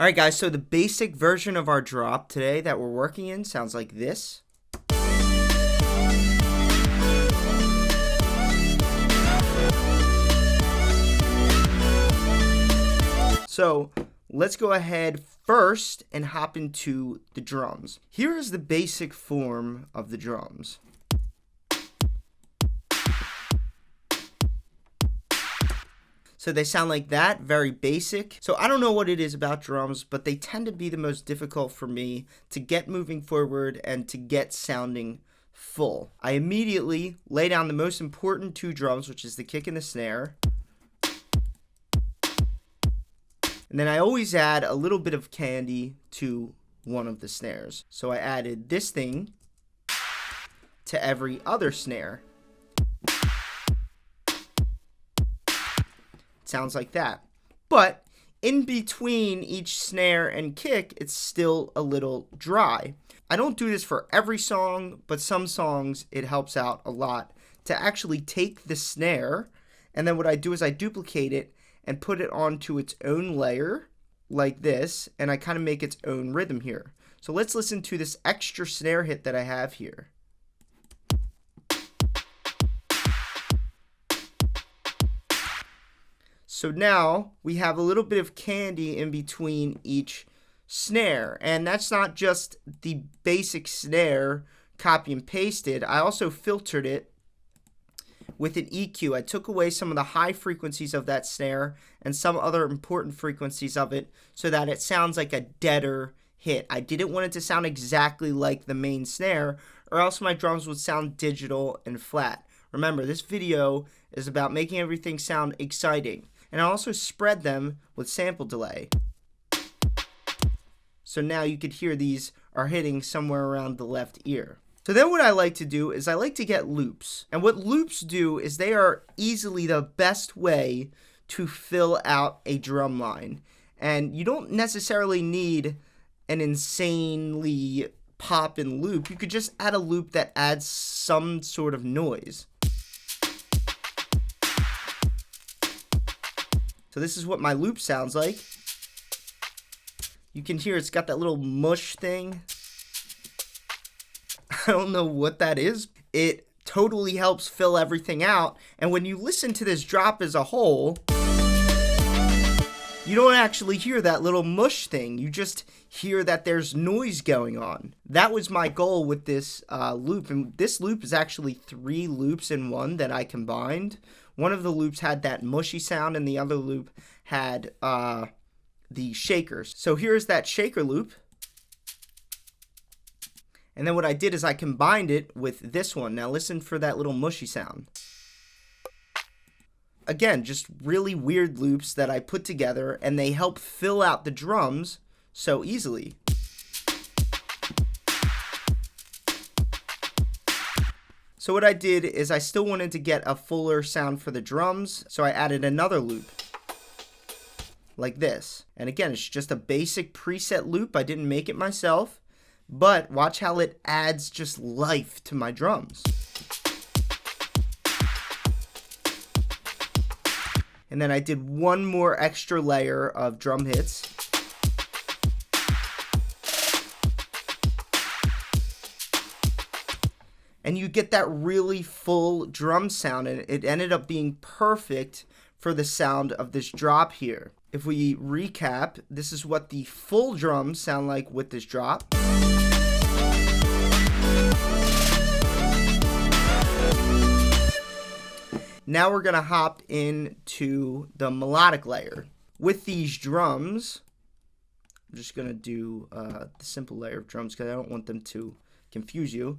Alright guys, so the basic version of our drop today that we're working in sounds like this. So let's go ahead first and hop into the drums. Here is the basic form of the drums. So they sound like that, very basic. So I don't know what it is about drums, but they tend to be the most difficult for me to get moving forward and to get sounding full. I immediately lay down the most important two drums, which is the kick and the snare. And then I always add a little bit of candy to one of the snares. So I added this thing to every other snare. Sounds like that. But in between each snare and kick, it's still a little dry. I don't do this for every song, but some songs it helps out a lot to actually take the snare, and then what I do is I duplicate it and put it onto its own layer like this, and I kind of make its own rhythm here. So let's listen to this extra snare hit that I have here. So now we have a little bit of candy in between each snare, and that's not just the basic snare copy and pasted. I also filtered it with an EQ. I took away some of the high frequencies of that snare and some other important frequencies of it so that it sounds like a deader hit. I didn't want it to sound exactly like the main snare, or else my drums would sound digital and flat. Remember, this video is about making everything sound exciting. And I also spread them with sample delay. So now you could hear these are hitting somewhere around the left ear. So then what I like to do is I like to get loops. And what loops do is they are easily the best way to fill out a drum line. And you don't necessarily need an insanely poppin' loop. You could just add a loop that adds some sort of noise. So this is what my loop sounds like. You can hear it's got that little mush thing. I don't know what that is. It totally helps fill everything out. And when you listen to this drop as a whole, you don't actually hear that little mush thing. You just hear that there's noise going on. That was my goal with this loop. And this loop is actually 3 loops in one that I combined. One of the loops had that mushy sound and the other loop had the shakers. So here's that shaker loop. And then what I did is I combined it with this one. Now listen for that little mushy sound. Again, just really weird loops that I put together, and they help fill out the drums so easily. So what I did is I still wanted to get a fuller sound for the drums, so I added another loop like this. And again, it's just a basic preset loop. I didn't make it myself, but watch how it adds just life to my drums. And then I did one more extra layer of drum hits. And you get that really full drum sound, and it ended up being perfect for the sound of this drop here. If we recap, this is what the full drums sound like with this drop. Now we're gonna hop into the melodic layer. With these drums, I'm just gonna do the simple layer of drums because I don't want them to confuse you.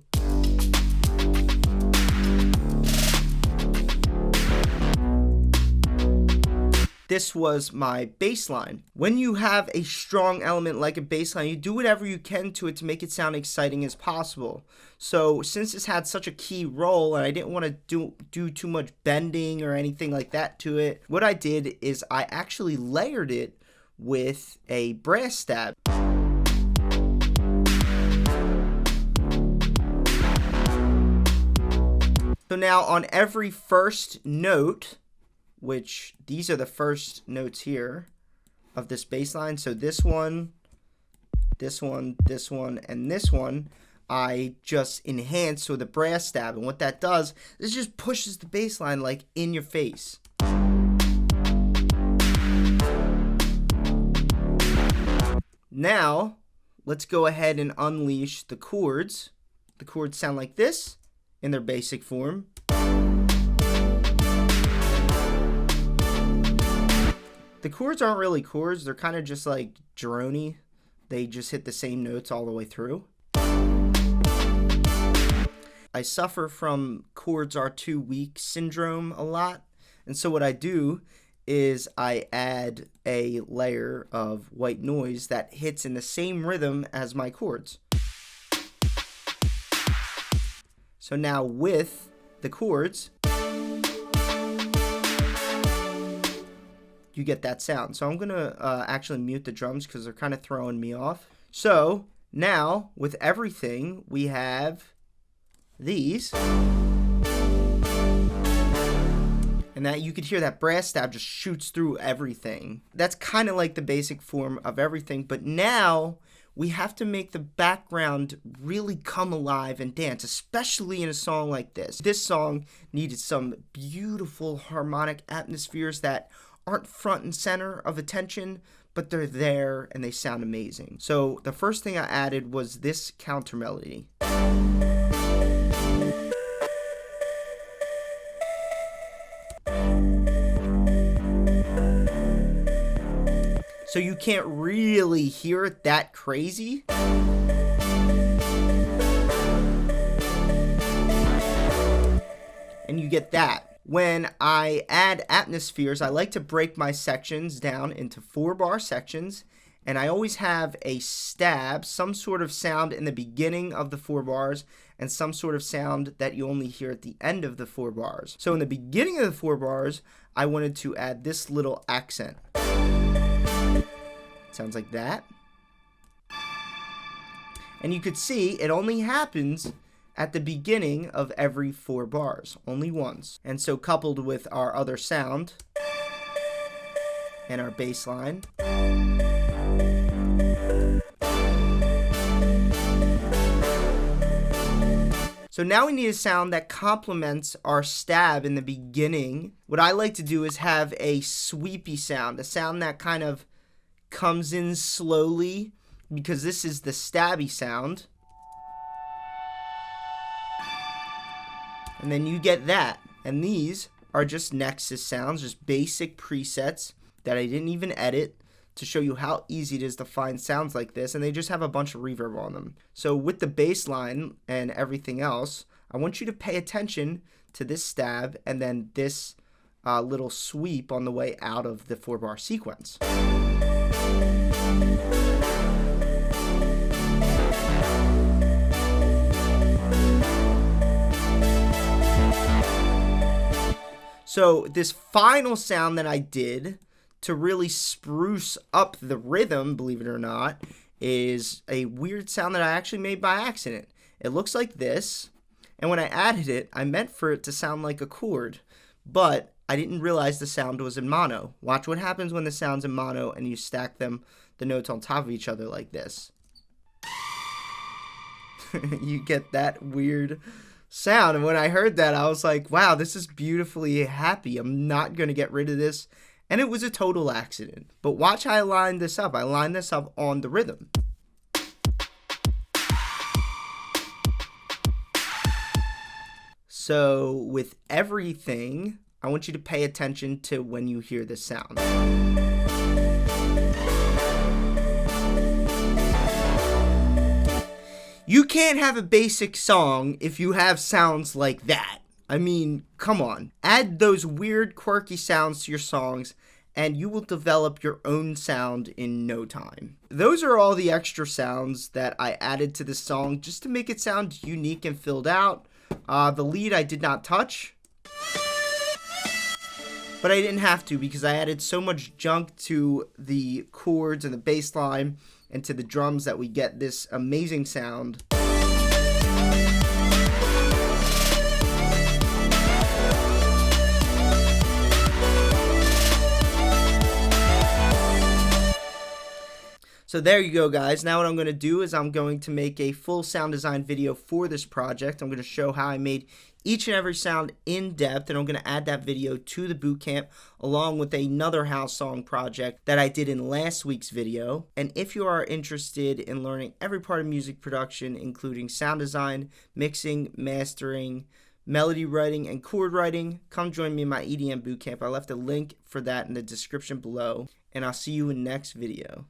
This was my bass line. When you have a strong element like a bass line, you do whatever you can to it to make it sound exciting as possible. So since this had such a key role and I didn't want to do too much bending or anything like that to it, what I did is I actually layered it with a brass stab. So now on every first note, which these are the first notes here, of this bass line. So this one, this one, this one, and this one, I just enhance with a brass stab. And what that does is just pushes the bass line like in your face. Now, let's go ahead and unleash the chords. The chords sound like this in their basic form. The chords aren't really chords, they're kind of just like drony. They just hit the same notes all the way through. I suffer from chords are too weak syndrome a lot, and so what I do is I add a layer of white noise that hits in the same rhythm as my chords. So now with the chords, you get that sound. So I'm gonna actually mute the drums because they're kind of throwing me off. So now with everything, we have these. And that you could hear that brass stab just shoots through everything. That's kind of like the basic form of everything, but now we have to make the background really come alive and dance, especially in a song like this. This song needed some beautiful harmonic atmospheres that aren't front and center of attention, but they're there and they sound amazing. So the first thing I added was this counter melody. So you can't really hear it that crazy. And you get that. When I add atmospheres, I like to break my sections down into 4-bar sections, and I always have a stab, some sort of sound in the beginning of the 4 bars, and some sort of sound that you only hear at the end of the 4 bars. So in the beginning of the 4 bars, I wanted to add this little accent. Sounds like that. And you could see it only happens at the beginning of every 4 bars, only once. And so coupled with our other sound and our bass line, so now we need a sound that complements our stab in the beginning. What I like to do is have a sweepy sound, a sound that kind of comes in slowly, because this is the stabby sound. And then you get that. And these are just Nexus sounds, just basic presets that I didn't even edit, to show you how easy it is to find sounds like this, and they just have a bunch of reverb on them. So with the bass line and everything else, I want you to pay attention to this stab and then this little sweep on the way out of the 4-bar sequence. So this final sound that I did to really spruce up the rhythm, believe it or not, is a weird sound that I actually made by accident. It looks like this, and when I added it, I meant for it to sound like a chord, but I didn't realize the sound was in mono. Watch what happens when the sound's in mono and you stack them, the notes on top of each other like this. You get that weird sound, and when I heard that, I was like, wow, this is beautifully happy. I'm not going to get rid of this. And it was a total accident. But watch how I lined this up. I lined this up on the rhythm. So with everything, I want you to pay attention to when you hear this sound. You can't have a basic song if you have sounds like that. I mean, come on. Add those weird, quirky sounds to your songs, and you will develop your own sound in no time. Those are all the extra sounds that I added to this song just to make it sound unique and filled out. The lead I did not touch, but I didn't have to because I added so much junk to the chords and the bass line and to the drums that we get this amazing sound. So there you go, guys. Now what I'm going to do is I'm going to make a full sound design video for this project. I'm going to show how I made each and every sound in depth, and I'm going to add that video to the bootcamp along with another house song project that I did in last week's video. And if you are interested in learning every part of music production, including sound design, mixing, mastering, melody writing, and chord writing, come join me in my EDM bootcamp. I left a link for that in the description below, and I'll see you in the next video.